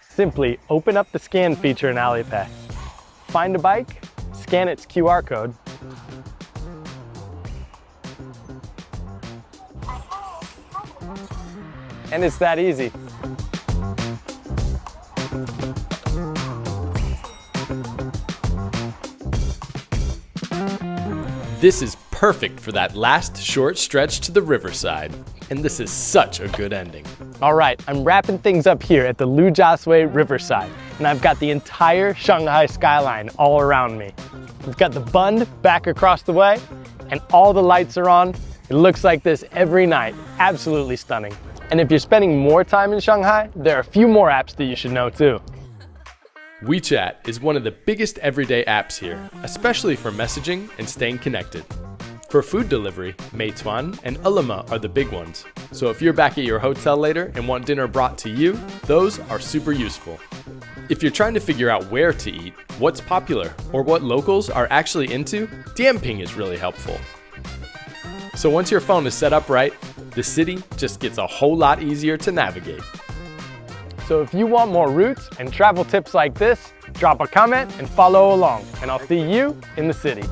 Simply open up the scan feature in Alipay. Find a bike, scan its QR code, and it's that easy. This is perfect for that last short stretch to the Riverside. And this is such a good ending. All right, I'm wrapping things up here at the Lujiasui Riverside, and I've got the entire Shanghai skyline all around me. We've got the Bund back across the way, and all the lights are on. It looks like this every night. Absolutely stunning. And if you're spending more time in Shanghai, there are a few more apps that you should know too. WeChat is one of the biggest everyday apps here, especially for messaging and staying connected. For food delivery, Meituan and Ele.me are the big ones. So if you're back at your hotel later and want dinner brought to you, those are super useful. If you're trying to figure out where to eat, what's popular, or what locals are actually into, Dianping is really helpful. So once your phone is set up right, the city just gets a whole lot easier to navigate. So if you want more routes and travel tips like this, drop a comment and follow along, and I'll see you in the city.